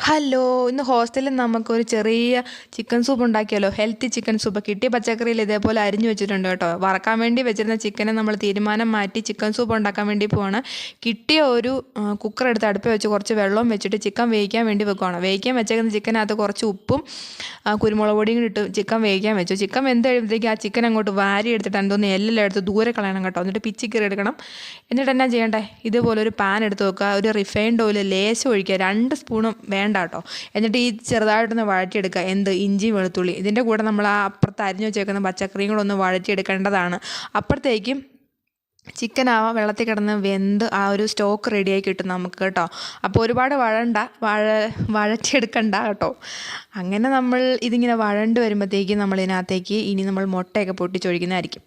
Hello, ഇന്ന് ഹോസ്റ്റലിൽ നമുക്കൊരു ചെറിയ ചിക്കൻ സൂപ്പ് ഉണ്ടാക്കിയല്ലോ. Healthy chicken soup. കിട്ടിയ പച്ചക്കറിയിൽ ഇതേപോലെ അരിഞ്ഞു വെച്ചിട്ടുണ്ട് കേട്ടോ. വറക്കാൻ വേണ്ടി വെച്ചിരുന്ന ചിക്കനെ നമ്മൾ തീരുമാനം മാറ്റി ചിക്കൻ സൂപ്പ് ഉണ്ടാക്കാൻ വേണ്ടി പോവാണ്. കിട്ടിയ ഒരു കുക്കർ എടുത്ത് അടുപ്പ് വെച്ച് കുറച്ച് വെള്ളവും വെച്ചിട്ട് ചിക്കൻ വേവിക്കാൻ വേണ്ടി വെക്കുവാണ്. വേവിക്കാൻ വെച്ചേക്കുന്ന ചിക്കനകത്ത് കുറച്ച് ഉപ്പും കുരുമുളക് പൊടിയും കൂടി ഇട്ട് ചിക്കൻ വേവിക്കാൻ വെച്ചു. ചിക്കൻ വെന്ത് കഴിയുമ്പോഴത്തേക്ക് ആ ചിക്കൻ അങ്ങോട്ട് വാരി എടുത്തിട്ട് എന്തോന്ന് എല്ലാം എടുത്ത് ദൂരെ കളയണം കേട്ടോ. എന്നിട്ട് പിച്ചി കയറി എടുക്കണം. എന്നിട്ട് എന്നാ ചെയ്യണ്ടേ, ഇതുപോലെ ഒരു പാൻ എടുത്ത് വെക്കുക. ഒരു റിഫൈൻഡ് ഓയിൽ ലേശം ഒഴിക്കുക. 2 സ്പൂണും വേണ്ട കേട്ടോ. എന്നിട്ട് ഈ ചെറുതായിട്ടൊന്ന് വഴറ്റിയെടുക്കുക. ഇഞ്ചി വെളുത്തുള്ളി ഇതിൻ്റെ കൂടെ നമ്മൾ ആ അപ്പുറത്ത് അരിഞ്ഞു വെച്ചേക്കുന്ന പച്ചക്കറിയും കൂടെ ഒന്ന് വഴറ്റിയെടുക്കേണ്ടതാണ്. അപ്പോഴത്തേക്കും ചിക്കൻ വെള്ളത്തിൽ കിടന്ന് വെന്ത് ആ ഒരു സ്റ്റോക്ക് റെഡിയായി കിട്ടും നമുക്ക് കേട്ടോ. അപ്പോൾ ഒരുപാട് വഴറ്റിയെടുക്കണ്ട കേട്ടോ. അങ്ങനെ നമ്മൾ ഇതിങ്ങനെ വഴണ്ട് വരുമ്പോഴത്തേക്കും ഇതിനകത്തേക്ക് ഇനി നമ്മൾ മുട്ടയൊക്കെ പൊട്ടിച്ചൊഴിക്കുന്നതായിരിക്കും.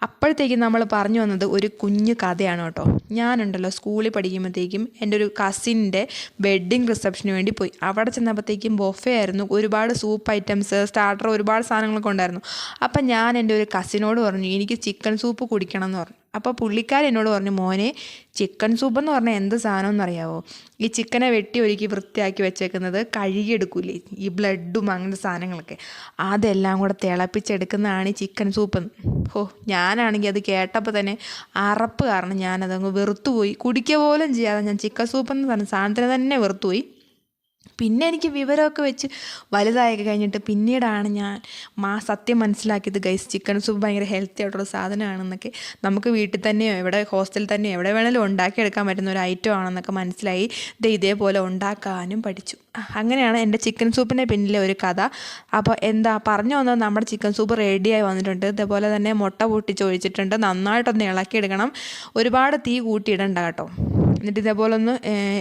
അപ്പോഴത്തേക്കും നമ്മൾ പറഞ്ഞു വന്നത് ഒരു കുഞ്ഞു കഥയാണ് കേട്ടോ. ഞാനുണ്ടല്ലോ സ്കൂളിൽ പഠിക്കുമ്പോഴത്തേക്കും എൻ്റെ ഒരു കസിൻ്റെ വെഡ്ഡിങ് റിസപ്ഷന് വേണ്ടി പോയി. അവിടെ ചെന്നപ്പോഴത്തേക്കും ബൊഫേ ആയിരുന്നു. ഒരുപാട് സൂപ്പ് ഐറ്റംസ്, സ്റ്റാർട്ടർ, ഒരുപാട് സാധനങ്ങളൊക്കെ ഉണ്ടായിരുന്നു. അപ്പം ഞാൻ എൻ്റെ ഒരു കസിനോട് പറഞ്ഞു എനിക്ക് ചിക്കൻ സൂപ്പ് കുടിക്കണം എന്ന് പറഞ്ഞു. അപ്പോൾ പുള്ളിക്കാരൻ എന്നോട് പറഞ്ഞു, മോനെ ചിക്കൻ സൂപ്പ് എന്ന് പറഞ്ഞാൽ എന്ത് സാധനം എന്നറിയാവോ? ഈ ചിക്കനെ വെട്ടി ഒരുക്കി വൃത്തിയാക്കി വെച്ചേക്കുന്നത് കഴുകിയെടുക്കൂലേ, ഈ ബ്ലഡും അങ്ങനത്തെ സാധനങ്ങളൊക്കെ, അതെല്ലാം കൂടെ തിളപ്പിച്ചെടുക്കുന്നതാണ് ഈ ചിക്കൻ സൂപ്പ്. ഞാനാണെങ്കിൽ അത് കേട്ടപ്പോൾ തന്നെ അറപ്പ് കാരണം ഞാനതങ്ങ് വെറുത്തുപോയി. കുടിക്കുക പോലും ചെയ്യാതെ ഞാൻ ചിക്കൻ സൂപ്പ് എന്ന് പറഞ്ഞ സാധനത്തിന് തന്നെ വെറുത്തുപോയി. പിന്നെ എനിക്ക് വിവരമൊക്കെ വെച്ച് വലുതായൊക്കെ കഴിഞ്ഞിട്ട് പിന്നീടാണ് ഞാൻ സത്യം മനസ്സിലാക്കിയത്. ഗൈസ്, ചിക്കൻ സൂപ്പ് ഭയങ്കര ഹെൽത്തി ആയിട്ടുള്ള സാധനമാണെന്നൊക്കെ. നമുക്ക് വീട്ടിൽ തന്നെയോ ഹോസ്റ്റലിൽ തന്നെയോ എവിടെ വേണമെങ്കിലും ഉണ്ടാക്കിയെടുക്കാൻ പറ്റുന്ന ഒരു ഐറ്റം ആണെന്നൊക്കെ മനസ്സിലായി. ഇതേപോലെ ഉണ്ടാക്കാനും പഠിച്ചു. അങ്ങനെയാണ് എൻ്റെ ചിക്കൻ സൂപ്പിൻ്റെ പിന്നിലെ ഒരു കഥ. അപ്പോൾ പറഞ്ഞു വന്നത്, നമ്മുടെ ചിക്കൻ സൂപ്പ് റെഡിയായി വന്നിട്ടുണ്ട്. ഇതേപോലെ തന്നെ മുട്ട പൊട്ടിച്ചൊഴിച്ചിട്ടുണ്ട്. നന്നായിട്ടൊന്ന് ഇളക്കിയെടുക്കണം. ഒരുപാട് തീ കൂട്ടിയിടണ്ട കേട്ടോ. എന്നിട്ട് ഇതേപോലെ ഒന്ന്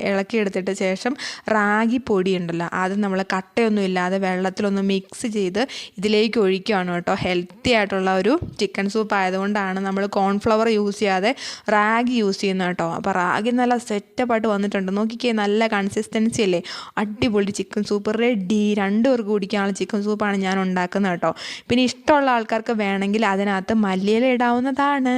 ഇളക്കിയെടുത്തിട്ട് ശേഷം റാഗി പൊടി ഉണ്ടല്ലോ, അത് നമ്മൾ കട്ടയൊന്നും ഇല്ലാതെ വെള്ളത്തിലൊന്ന് മിക്സ് ചെയ്ത് ഇതിലേക്ക് ഒഴിക്കുകയാണ് കേട്ടോ. ഹെൽത്തി ആയിട്ടുള്ള ഒരു ചിക്കൻ സൂപ്പ് ആയതുകൊണ്ടാണ് നമ്മൾ കോൺഫ്ലവർ യൂസ് ചെയ്യാതെ റാഗി യൂസ് ചെയ്യുന്നത് കേട്ടോ. അപ്പോൾ റാഗി നല്ല സെറ്റപ്പായിട്ട് വന്നിട്ടുണ്ട്. നോക്കിക്കേ, നല്ല കൺസിസ്റ്റൻസി അല്ലേ. അടിപൊളി ചിക്കൻ സൂപ്പ് റെഡി. 2 പേർക്ക് കുടിക്കാനുള്ള ചിക്കൻ സൂപ്പാണ് ഞാൻ ഉണ്ടാക്കുന്നത് കേട്ടോ. പിന്നെ ഇഷ്ടമുള്ള ആൾക്കാർക്ക് വേണമെങ്കിൽ അതിനകത്ത് മല്ലിയില ഇടാവുന്നതാണ്.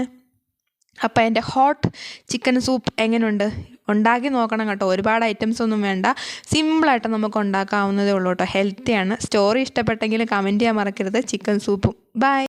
അപ്പോൾ എൻ്റെ ഹോട്ട് ചിക്കൻ സൂപ്പ് എങ്ങനെയുണ്ട്? ഉണ്ടാക്കി നോക്കണം കേട്ടോ. ഒരുപാട് ഐറ്റംസ് ഒന്നും വേണ്ട, സിമ്പിളായിട്ട് നമുക്ക് ഉണ്ടാക്കാവുന്നതേ ഉള്ളൂ കേട്ടോ. ഹെൽത്തിയാണ്. സ്റ്റോറി ഇഷ്ടപ്പെട്ടെങ്കിൽ കമൻറ്റ് ചെയ്യാൻ മറക്കരുത്. ചിക്കൻ സൂപ്പും. ബൈ.